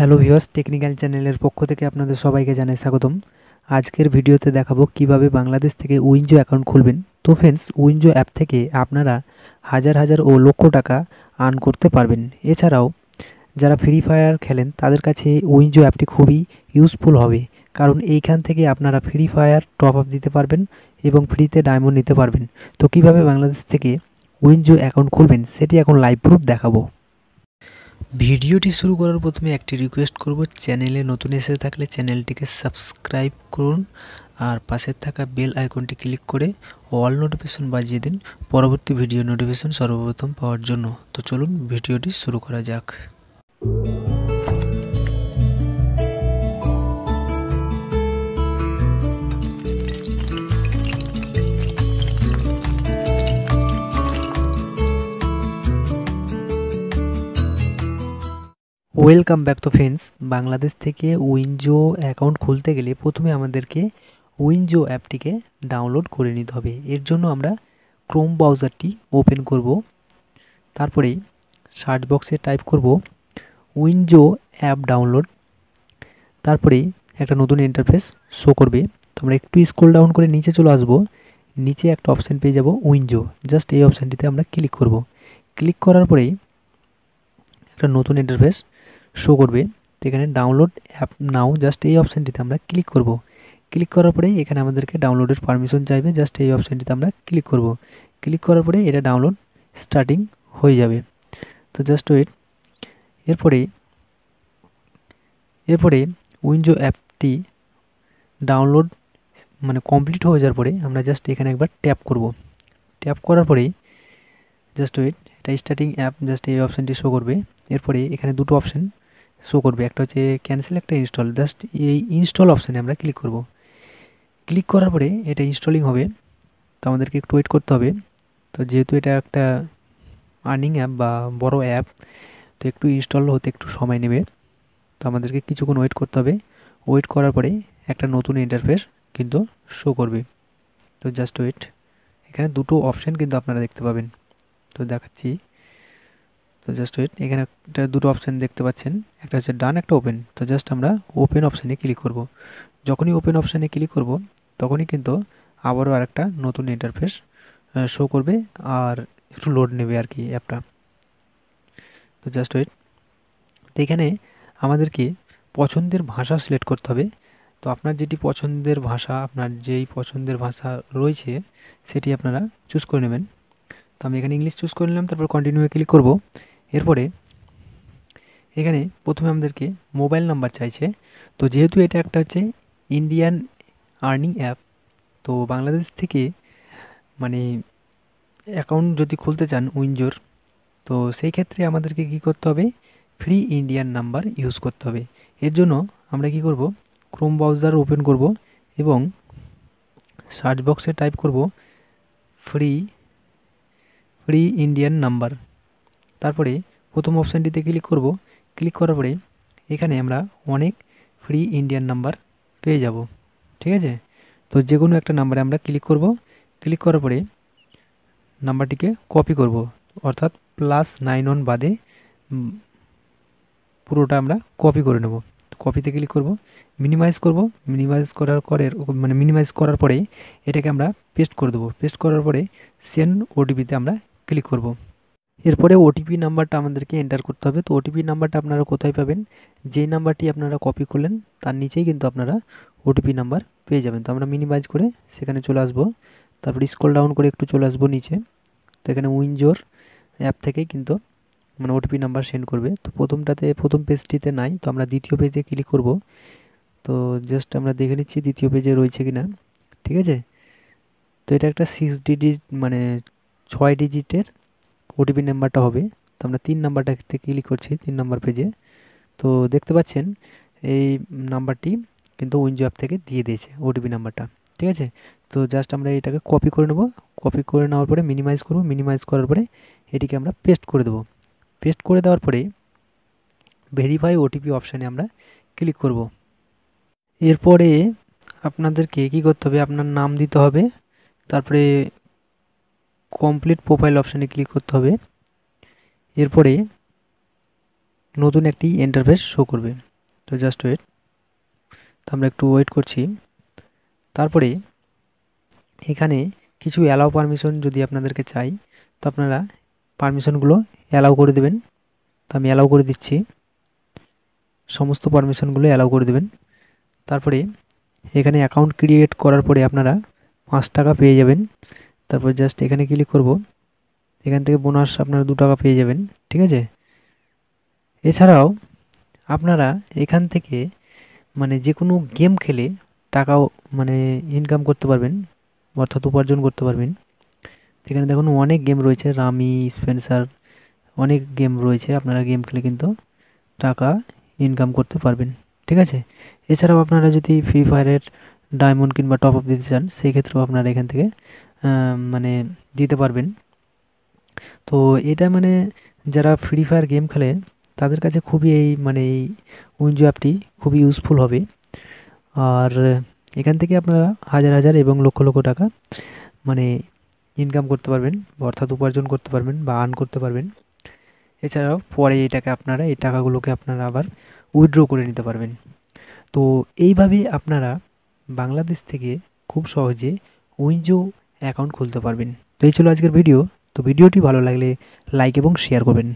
Hello viewers, technical চ্যানেলের পক্ষ থেকে আপনাদের সবাইকে জানাই স্বাগতম। আজকের ভিডিওতে দেখাবো কিভাবে বাংলাদেশ থেকে উইনজো অ্যাকাউন্ট খুলবেন। তো ফ্রেন্ডস, উইনজো অ্যাপ থেকে আপনারা হাজার হাজার ও লক্ষ টাকা আর্ন করতে পারবেন। এছাড়াও যারা ফ্রি ফায়ার খেলেন তাদের কাছে উইনজো অ্যাপটি খুবই ইউজফুল হবে, কারণ এইখান থেকে আপনারা ফ্রি ফায়ার টপ আপ দিতে পারবেন এবং ফ্রিতে ডায়মন্ড নিতে পারবেন। তো কিভাবে বাংলাদেশ থেকে উইনজো অ্যাকাউন্ট খুলবেন সেটি এখন লাইভ প্রুফ দেখাবো। ভিডিওটি শুরু করার প্রথমে একটি রিকোয়েস্ট করব, চ্যানেলে নতুন এসে থাকলে চ্যানেলটিকে সাবস্ক্রাইব করুন আর পাশে থাকা বেল আইকনটি ক্লিক করে অল নোটিফিকেশন বাজিয়ে দিন পরবর্তী ভিডিও নোটিফিকেশন সর্বপ্রথম পাওয়ার জন্য। তো চলুন ভিডিওটি শুরু করা যাক। Welcome back to friends. Bangladesh থেকে উইনজো অ্যাকাউন্ট খুলতে গেলে প্রথমে আমাদেরকে উইনজো অ্যাপটিকে ডাউনলোড করে নিতে হবে। এর জন্য আমরা ক্রোম ব্রাউজারটি ওপেন করব, তারপরে সার্চ বক্সে টাইপ করব উইনজো অ্যাপ ডাউনলোড। তারপরে একটা নতুন ইন্টারফেস শো করবে। তো আমরা একটু স্ক্রল ডাউন করে নিচে চলে আসব, নিচে একটা অপশান পেয়ে যাব উইনজো। জাস্ট এই অপশানটিতে আমরা ক্লিক করব। ক্লিক করার পরে একটা নতুন ইন্টারফেস শো করবে। তো এখানে ডাউনলোড অ্যাপ নাও, জাস্ট এই অপশানটিতে আমরা ক্লিক করব। ক্লিক করার পরে এখানে আমাদেরকে ডাউনলোডের পারমিশন চাইবে, জাস্ট এই অপশানটিতে আমরা ক্লিক করব। ক্লিক করার পরে এটা ডাউনলোড স্টার্টিং হয়ে যাবে। তো জাস্ট ওয়েট। এরপরে উইনজো অ্যাপটি ডাউনলোড কমপ্লিট হয়ে যাওয়ার পরে আমরা জাস্ট এখানে একবার ট্যাপ করব। ট্যাপ করার পরে জাস্ট ওয়েট, এটা স্টার্টিং অ্যাপ, জাস্ট এই অপশানটি শো করবে। এরপরে এখানে দুটো অপশান শো করবে, একটা হচ্ছে ক্যান্সেল, একটা ইনস্টল। জাস্ট এই ইনস্টল অপশানে আমরা ক্লিক করব। ক্লিক করার পরে এটা ইনস্টলিং হবে, তো আমাদেরকে একটু ওয়েট করতে হবে। তো যেহেতু এটা একটা আর্নিং অ্যাপ বা বড় অ্যাপ, তো একটু ইনস্টল হতে একটু সময় নেবে, তো আমাদেরকে কিছুক্ষণ ওয়েট করতে হবে। ওয়েট করার পরে একটা নতুন ইন্টারফেস কিন্তু শো করবে। তো জাস্ট ওয়েট, এখানে দুটো অপশান কিন্তু আপনারা দেখতে পাবেন, তো দেখাচ্ছি। তো জাস্ট ওয়েট, এখানে একটা দুটো অপশান দেখতে পাচ্ছেন, একটা হচ্ছে ডান, একটা ওপেন। তো জাস্ট আমরা ওপেন অপশানে ক্লিক করব। যখনই ওপেন অপশানে ক্লিক করব তখনই কিন্তু আবারও আরেকটা নতুন ইন্টারফেস শো করবে আর একটু লোড নেবে আর কি অ্যাপটা। তো জাস্ট ওয়েট। তো এখানে আমাদেরকে পছন্দের ভাষা সিলেক্ট করতে হবে। তো আপনার যেটি পছন্দের ভাষা, আপনার যেই পছন্দের ভাষা রয়েছে সেটি আপনারা চুজ করে নেবেন। তো আমি এখানে ইংলিশ চুজ করে নিলাম, তারপর কন্টিনিউয়ে ক্লিক করব। এরপরে এখানে প্রথমে আমাদেরকে মোবাইল নাম্বার চাইছে। তো যেহেতু এটা একটা হচ্ছে ইন্ডিয়ান আর্নিং অ্যাপ, তো বাংলাদেশ থেকে অ্যাকাউন্ট যদি খুলতে চান উইনজোর, তো সেই ক্ষেত্রে আমাদেরকে কি করতে হবে, ফ্রি ইন্ডিয়ান নাম্বার ইউজ করতে হবে। এর জন্য আমরা কি করব, ক্রোম ব্রাউজার ওপেন করব এবং সার্চ বক্সে টাইপ করব ফ্রি ইন্ডিয়ান নাম্বার। তারপরে প্রথম অপশানটিতে ক্লিক করব। ক্লিক করার পরে এখানে আমরা অনেক ফ্রি ইন্ডিয়ান নাম্বার পেয়ে যাব, ঠিক আছে। তো যে কোনো একটা নাম্বারে আমরা ক্লিক করব। ক্লিক করার পরে নাম্বারটিকে কপি করব, অর্থাৎ +91 বাদে পুরোটা আমরা কপি করে নেব। কপিতে ক্লিক করব, মিনিমাইজ করব। মিনিমাইজ করার পরে এটাকে আমরা পেস্ট করে দেবো। পেস্ট করার পরে সেন্ড ওটিপিতে আমরা ক্লিক করব। এরপরে ওটিপি নাম্বারটা আমাদেরকে এন্টার করতে হবে। তো ওটিপি নাম্বারটা আপনারা কোথায় পাবেন, যেই নাম্বারটি আপনারা কপি করলেন তার নিচেই কিন্তু আপনারা ওটিপি নাম্বার পেয়ে যাবেন। তো আমরা মিনিমাইজ করে সেখানে চলে আসবো, তারপরে স্ক্রল ডাউন করে একটু চলে আসবো নিচে। তো এখানে উইনজোর অ্যাপ থেকেই কিন্তু ওটিপি নাম্বার সেন্ড করবে। তো প্রথম পেজটিতে নাই, তো আমরা দ্বিতীয় পেজে ক্লিক করব। তো জাস্ট আমরা দেখে নিচ্ছি দ্বিতীয় পেজে রয়েছে কিনা, ঠিক আছে। তো এটা একটা 6 ডিজিটের ওটিপি নাম্বারটা হবে। তো আমরা 3 নাম্বারটাতে ক্লিক করছি, 3 নাম্বার পেজে। তো দেখতে পাচ্ছেন এই নাম্বারটি কিন্তু উইনজো অ্যাপ থেকে দিয়ে দিয়েছে ওটিপি নাম্বারটা, ঠিক আছে। তো জাস্ট আমরা এটাকে কপি করে নেব। কপি করে নেওয়ার পরে মিনিমাইজ করব। মিনিমাইজ করার পরে এটিকে আমরা পেস্ট করে দেবো। পেস্ট করে দেওয়ার পরে ভেরিফাই ওটিপি অপশানে আমরা ক্লিক করব। এরপরে আপনাদেরকে কী করতে হবে, আপনার নাম দিতে হবে, তারপরে কমপ্লিট প্রোফাইল অপশানে ক্লিক করতে হবে। এরপরে নতুন একটি ইন্টারফেস শো করবে। তো জাস্ট ওয়েট। তো আমরা একটু ওয়েট করছি। তারপরে এখানে কিছু অ্যালাউ পারমিশন যদি আপনাদেরকে চাই, তো আপনারা পারমিশনগুলো অ্যালাউ করে দেবেন। তো আমি অ্যালাউ করে দিচ্ছি, সমস্ত পারমিশনগুলো অ্যালাউ করে দেবেন। তারপরে এখানে অ্যাকাউন্ট ক্রিয়েট করার পরে আপনারা 5 টাকা পেয়ে যাবেন। তারপর জাস্ট এখানে ক্লিক করব, এখান থেকে বোনাস আপনারা 2 টাকা পেয়ে যাবেন, ঠিক আছে। এছাড়াও আপনারা এখান থেকে মানে যে কোনো গেম খেলে টাকাও মানে ইনকাম করতে পারবেন, অর্থাৎ উপার্জন করতে পারবেন। এখানে দেখুন অনেক গেম রয়েছে, রামি, স্পেন্সার, অনেক গেম রয়েছে। আপনারা গেম খেলে কিন্তু টাকা ইনকাম করতে পারবেন, ঠিক আছে। এছাড়াও আপনারা যদি ফ্রি ফায়ারের ডায়মন্ড কিংবা টপ আপ দিতে চান, সেই ক্ষেত্রেও আপনারা এখান থেকে মানে দিতে পারবেন। তো এটা মানে যারা ফ্রি ফায়ার গেম খেলে তাদের কাছে খুবই এই মানে এই উইনজো অ্যাপটি খুবই ইউজফুল হবে। আর এখান থেকে আপনারা হাজার হাজার এবং লক্ষ লক্ষ টাকা মানে ইনকাম করতে পারবেন, অর্থাৎ উপার্জন করতে পারবেন বা আর্ন করতে পারবেন। এছাড়াও পরে এটাকে আপনারা এই টাকাগুলোকে আপনারা আবার উইথড্র করে নিতে পারবেন। তো এইভাবে আপনারা বাংলাদেশ থেকে খুব সহজে উইনজো অ্যাকাউন্ট খুলতে পারবেন। তো এই ছিল আজকের ভিডিও। তো ভিডিওটি ভালো লাগলে লাইক এবং শেয়ার করবেন।